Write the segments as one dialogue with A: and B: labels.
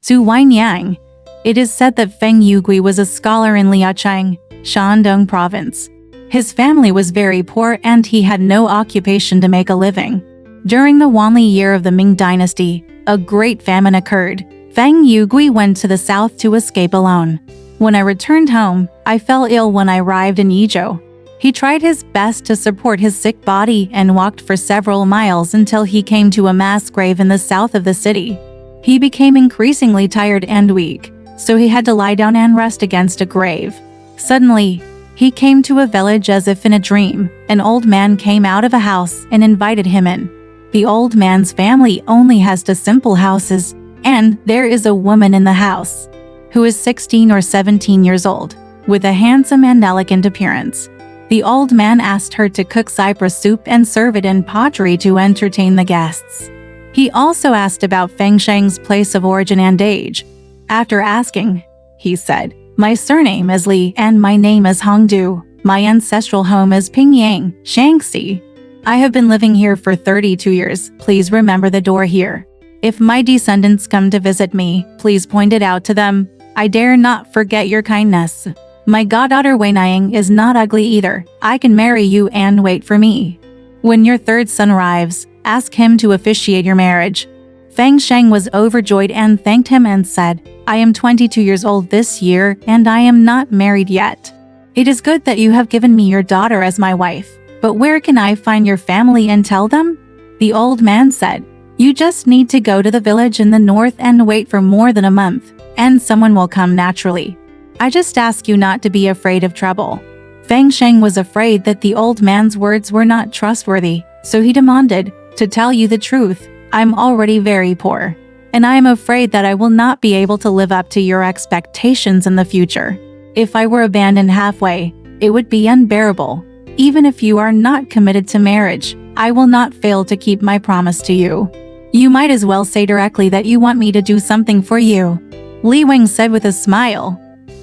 A: to Weiniang. It is said that Feng Yugui was a scholar in Liaozhai, Shandong province. His family was very poor and he had no occupation to make a living. During the Wanli year of the Ming dynasty, a great famine occurred. Feng Yugui went to the south to escape alone. When I returned home, I fell ill when I arrived in Yizhou. He tried his best to support his sick body and walked for several miles until he came to a mass grave in the south of the city. He became increasingly tired and weak, so he had to lie down and rest against a grave. Suddenly, he came to a village as if in a dream. An old man came out of a house and invited him in. The old man's family only has two simple houses, and there is a woman in the house who is 16 or 17 years old, with a handsome and elegant appearance. The old man asked her to cook cypress soup and serve it in pottery to entertain the guests. He also asked about Feng Sheng's place of origin and age. After asking, he said, "My surname is Li and my name is Hongdu. My ancestral home is Pingyang, Shaanxi. I have been living here for 32 years. Please remember the door here. If my descendants come to visit me, please point it out to them. I dare not forget your kindness. My goddaughter Weiniang is not ugly either. I can marry you and wait for me. When your third son arrives, ask him to officiate your marriage." Feng Sheng was overjoyed and thanked him and said, "I am 22 years old this year and I am not married yet. It is good that you have given me your daughter as my wife, but where can I find your family and tell them?" The old man said, "You just need to go to the village in the north and wait for more than a month, and someone will come naturally. I just ask you not to be afraid of trouble." Feng Sheng was afraid that the old man's words were not trustworthy, so he demanded, "To tell you the truth, I'm already very poor, and I am afraid that I will not be able to live up to your expectations in the future. If I were abandoned halfway, it would be unbearable. Even if you are not committed to marriage, I will not fail to keep my promise to you. You might as well say directly that you want me to do something for you." Li Wing said with a smile,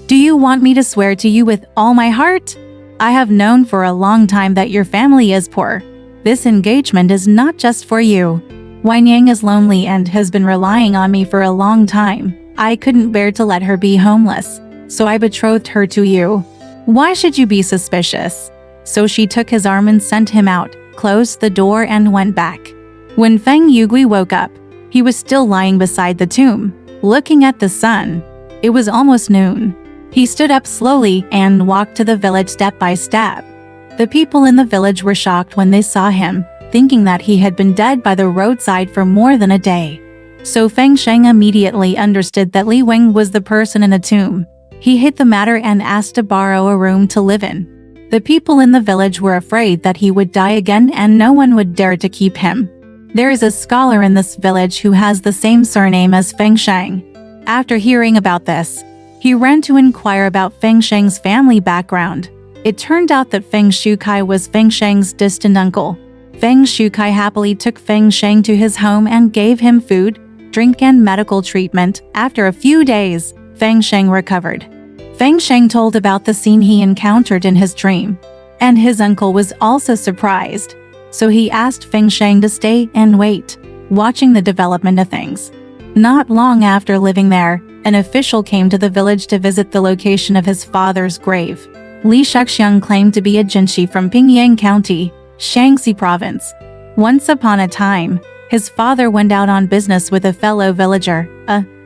A: "Do you want me to swear to you with all my heart? I have known for a long time that your family is poor. This engagement is not just for you. Weiniang is lonely and has been relying on me for a long time. I couldn't bear to let her be homeless, so I betrothed her to you. Why should you be suspicious?" So she took his arm and sent him out, closed the door and went back. When Feng Yugui woke up, he was still lying beside the tomb, looking at the sun. It was almost noon. He stood up slowly and walked to the village step by step. The people in the village were shocked when they saw him, thinking that he had been dead by the roadside for more than a day. So Feng Sheng immediately understood that Li Wing was the person in the tomb. He hid the matter and asked to borrow a room to live in. The people in the village were afraid that he would die again and no one would dare to keep him. There is a scholar in this village who has the same surname as Feng Sheng. After hearing about this, he ran to inquire about Feng Sheng's family background. It turned out that Feng Shukai was Feng Sheng's distant uncle. Feng Shukai happily took Feng Sheng to his home and gave him food, drink and medical treatment. After a few days, Feng Sheng recovered. Feng Sheng told about the scene he encountered in his dream, and his uncle was also surprised. So he asked Feng Sheng to stay and wait, watching the development of things. Not long after living there, an official came to the village to visit the location of his father's grave. Li Shuxiang claimed to be a jinshi from Pingyang County, Shaanxi Province. Once upon a time, his father went out on business with a fellow villager,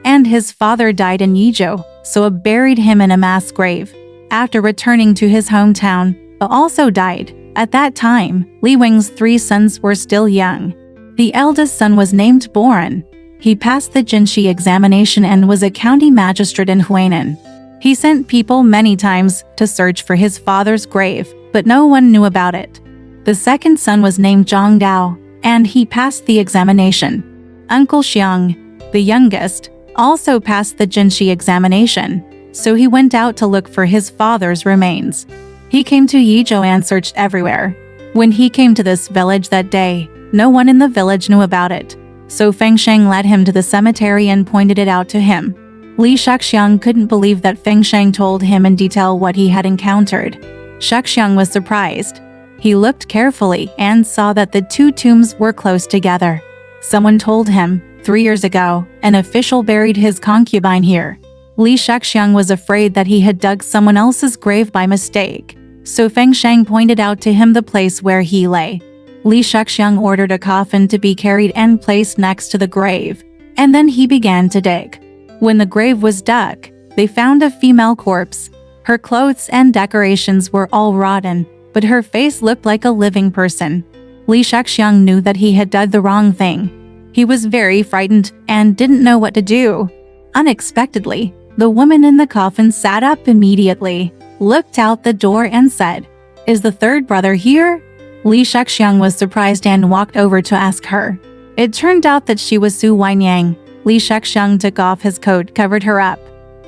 A: and his father died in Yizhou, so buried him in a mass grave. After returning to his hometown, also died. At that time, Li Wing's 3 sons were still young. The eldest son was named Boran. He passed the jinshi examination and was a county magistrate in Huainan. He sent people many times to search for his father's grave, but no one knew about it. The second son was named Zhang Dao, and he passed the examination. Uncle Xiang, the youngest, also passed the jinshi examination, so he went out to look for his father's remains. He came to Yizhou and searched everywhere. When he came to this village that day, no one in the village knew about it, so Feng Sheng led him to the cemetery and pointed it out to him. Li Shuxiang couldn't believe that Feng Sheng told him in detail what he had encountered. Shuxiang was surprised. He looked carefully and saw that the 2 tombs were close together. Someone told him, 3 years ago, an official buried his concubine here. Li Shengxiang was afraid that he had dug someone else's grave by mistake, so Feng Sheng pointed out to him the place where he lay. Li Shengxiang ordered a coffin to be carried and placed next to the grave, and then he began to dig. When the grave was dug, they found a female corpse. Her clothes and decorations were all rotten, but her face looked like a living person. Li Shengxiang knew that he had done the wrong thing. He was very frightened and didn't know what to do. Unexpectedly, the woman in the coffin sat up immediately, looked out the door and said, "Is the third brother here?" Li Shengxiang was surprised and walked over to ask her. It turned out that she was Su Weiniang. Li Shengxiang took off his coat, covered her up,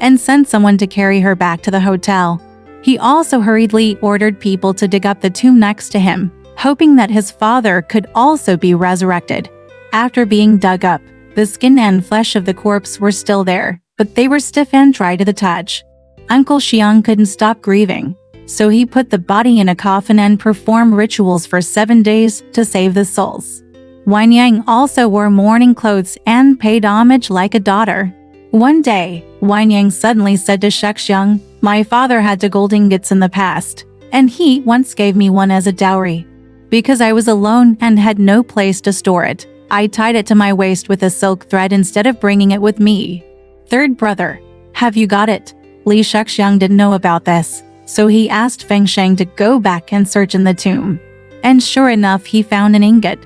A: and sent someone to carry her back to the hotel. He also hurriedly ordered people to dig up the tomb next to him, hoping that his father could also be resurrected. After being dug up, the skin and flesh of the corpse were still there, but they were stiff and dry to the touch. Uncle Xiang couldn't stop grieving, so he put the body in a coffin and performed rituals for 7 days to save the souls. Weiniang also wore mourning clothes and paid homage like a daughter. One day, Weiniang suddenly said to Shengxiang, "My father had 2 gold ingots in the past, and he once gave me one as a dowry. Because I was alone and had no place to store it, I tied it to my waist with a silk thread instead of bringing it with me. Third brother, have you got it?" Li Shengxiang didn't know about this, so he asked Feng Sheng to go back and search in the tomb. And sure enough, he found an ingot.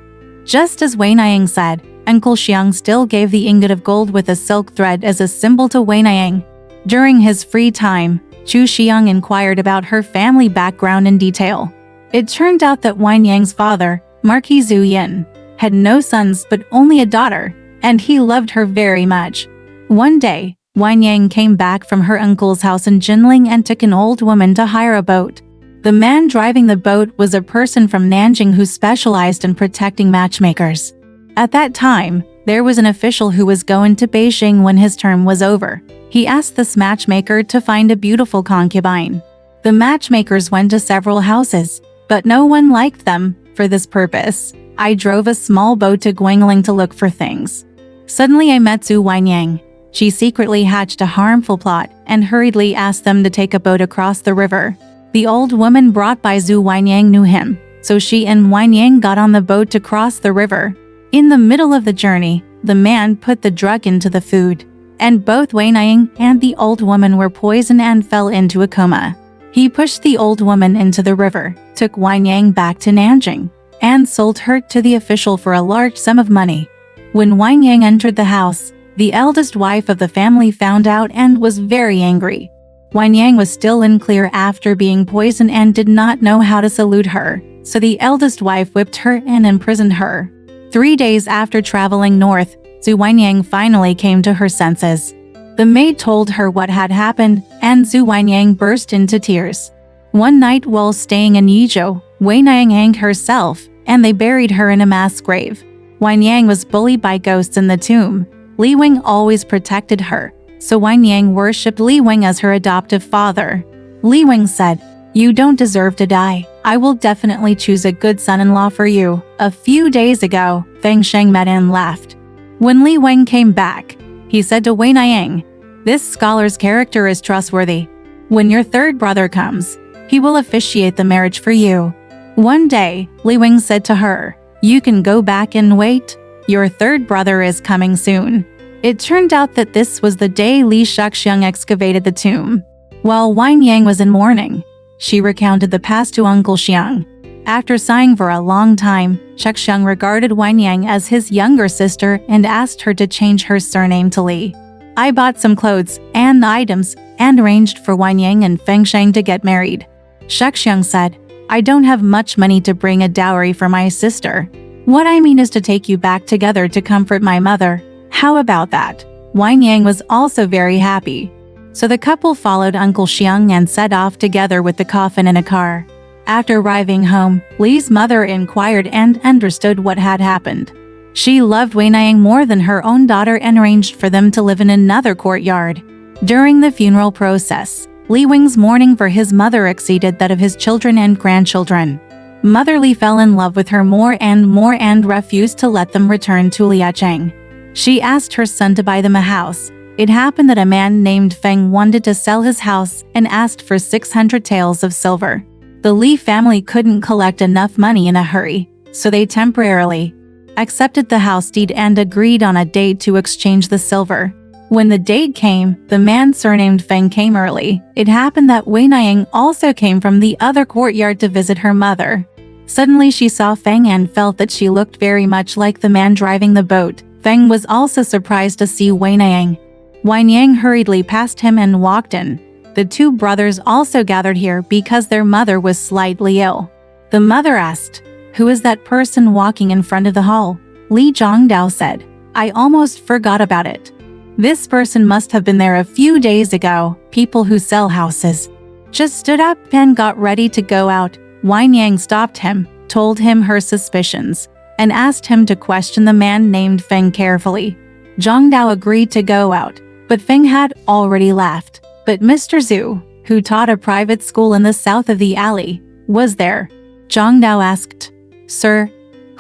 A: Just as Weiniang said, Uncle Xiang still gave the ingot of gold with a silk thread as a symbol to Weiniang. During his free time, Chu Xiang inquired about her family background in detail. It turned out that Weiniang's father, Marquis Zhu Yin, had no sons but only a daughter, and he loved her very much. One day, Weiniang came back from her uncle's house in Jinling and took an old woman to hire a boat. The man driving the boat was a person from Nanjing who specialized in protecting matchmakers. At that time, there was an official who was going to Beijing when his term was over. He asked this matchmaker to find a beautiful concubine. The matchmakers went to several houses, but no one liked them. For this purpose, I drove a small boat to Guangling to look for things. Suddenly I met Zhu Weiniang. She secretly hatched a harmful plot and hurriedly asked them to take a boat across the river. The old woman brought by Zhu Weiniang knew him, so she and Weiniang got on the boat to cross the river. In the middle of the journey, the man put the drug into the food, and both Weiniang and the old woman were poisoned and fell into a coma. He pushed the old woman into the river, took Weiniang back to Nanjing, and sold her to the official for a large sum of money. When Weiniang entered the house, the eldest wife of the family found out and was very angry. Weiniang was still unclear after being poisoned and did not know how to salute her, so the eldest wife whipped her and imprisoned her. 3 days after traveling north, Zhu Weiniang finally came to her senses. The maid told her what had happened, and Zhu Weiniang burst into tears. One night while staying in Yizhou, Weiniang hanged herself, and they buried her in a mass grave. Weiniang was bullied by ghosts in the tomb. Li Wing always protected her, so Weiniang worshipped Li Wing as her adoptive father. Li Wing said, "You don't deserve to die. I will definitely choose a good son-in-law for you." A few days ago, Feng Sheng met and laughed. When Li Wing came back, he said to Weiniang, "This scholar's character is trustworthy. When your third brother comes, he will officiate the marriage for you." One day, Li Wing said to her, "You can go back and wait. Your third brother is coming soon." It turned out that this was the day Li Shengxiang excavated the tomb. While Weiniang was in mourning, she recounted the past to Uncle Xiang. After sighing for a long time, Shengxiang regarded Weiniang as his younger sister and asked her to change her surname to Li. I bought some clothes and items and arranged for Weiniang and Feng Sheng to get married. Shengxiang said, "I don't have much money to bring a dowry for my sister. What I mean is to take you back together to comfort my mother. How about that?" Weiniang was also very happy. So the couple followed Uncle Xiang and set off together with the coffin in a car. After arriving home, Li's mother inquired and understood what had happened. She loved Weiniang more than her own daughter and arranged for them to live in another courtyard. During the funeral process, Li Wing's mourning for his mother exceeded that of his children and grandchildren. Mother Li fell in love with her more and refused to let them return to Liaozhai. She asked her son to buy them a house. It happened that a man named Feng wanted to sell his house and asked for 600 taels of silver. The Li family couldn't collect enough money in a hurry, so they temporarily accepted the house deed and agreed on a date to exchange the silver. When the date came, the man surnamed Feng came early. It happened that Weiniang also came from the other courtyard to visit her mother. Suddenly she saw Feng and felt that she looked very much like the man driving the boat. Feng was also surprised to see Weiniang. Weiniang hurriedly passed him and walked in. The two brothers also gathered here because their mother was slightly ill. The mother asked, "Who is that person walking in front of the hall?" Li Zhongdao said, "I almost forgot about it. This person must have been there a few days ago." People who sell houses just stood up and got ready to go out. Weiniang stopped him, told him her suspicions, and asked him to question the man named Feng carefully. Zhongdao agreed to go out, but Feng had already left. But Mr. Zhu, who taught a private school in the south of the alley, was there. Zhongdao asked, "Sir,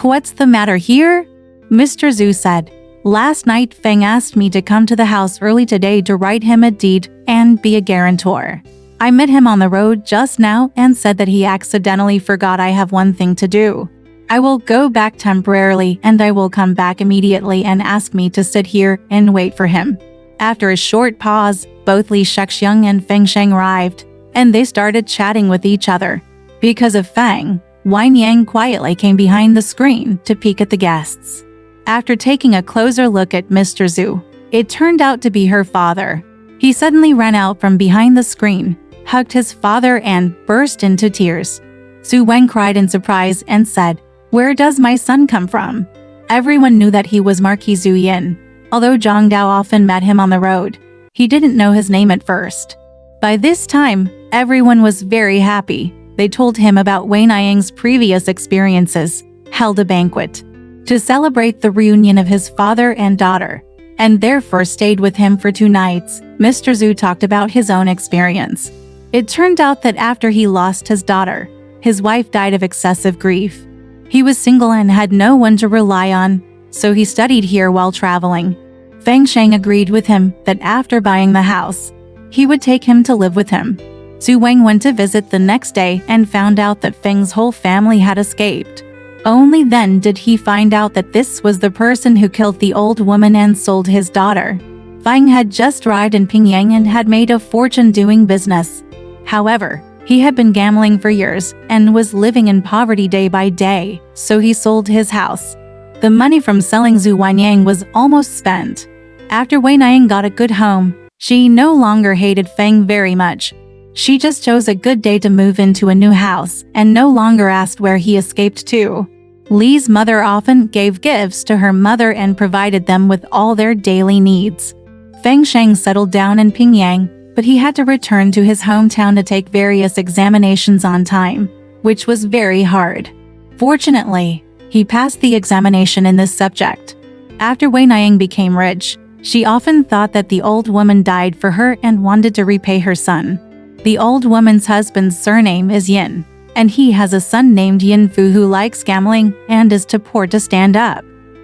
A: what's the matter here?" Mr. Zhu said, "Last night Feng asked me to come to the house early today to write him a deed and be a guarantor. I met him on the road just now and said that he accidentally forgot I have one thing to do. I will go back temporarily and I will come back immediately and ask me to sit here and wait for him." After a short pause, both Li Shexiang and Feng Sheng arrived, and they started chatting with each other. Because of Feng, Weiniang quietly came behind the screen to peek at the guests. After taking a closer look at Mr. Zhu, it turned out to be her father. He suddenly ran out from behind the screen, hugged his father and burst into tears. Zhu Wang cried in surprise and said, "Where does my son come from?" Everyone knew that he was Marquis Zhu Yin. Although Zhongdao often met him on the road, he didn't know his name at first. By this time, everyone was very happy. They told him about Weiniang's previous experiences, held a banquet to celebrate the reunion of his father and daughter, and therefore stayed with him for 2 nights. Mr. Zhu talked about his own experience. It turned out that after he lost his daughter, his wife died of excessive grief. He was single and had no one to rely on, so he studied here while traveling. Feng Sheng agreed with him that after buying the house, he would take him to live with him. Zhu Wang went to visit the next day and found out that Feng's whole family had escaped. Only then did he find out that this was the person who killed the old woman and sold his daughter. Feng had just arrived in Pingyang and had made a fortune doing business. However, he had been gambling for years and was living in poverty day by day, so he sold his house. The money from selling Zhu Weiniang was almost spent. After Weiniang got a good home, she no longer hated Feng very much. She just chose a good day to move into a new house and no longer asked where he escaped to. Li's mother often gave gifts to her mother and provided them with all their daily needs. Feng Sheng settled down in Pingyang, but he had to return to his hometown to take various examinations on time, which was very hard. Fortunately, he passed the examination in this subject. After Weiniang became rich, she often thought that the old woman died for her and wanted to repay her son. The old woman's husband's surname is Yin, and he has a son named Yin Fu who likes gambling and is too poor to stand up.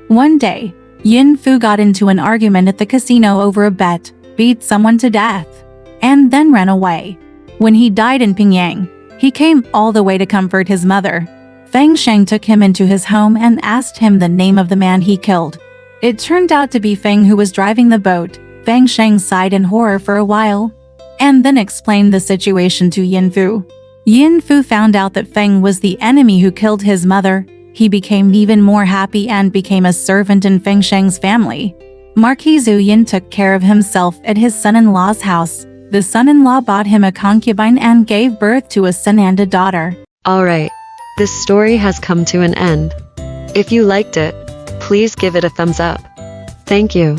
A: One day, Yin Fu got into an argument at the casino over a bet, beat someone to death, and then ran away. When he died in Pingyang, he came all the way to comfort his mother. Feng Sheng took him into his home and asked him the name of the man he killed. It turned out to be Feng who was driving the boat. Feng Sheng sighed in horror for a while, and then explained the situation to Yin Fu. Yin Fu found out that Feng was the enemy who killed his mother. He became even more happy and became a servant in Feng Sheng's family. Marquis Zhu Yin took care of himself at his son-in-law's house. The son-in-law bought him a concubine and gave birth to a son and a daughter.
B: Alright, this story has come to an end. If you liked it, please give it a thumbs up. Thank you.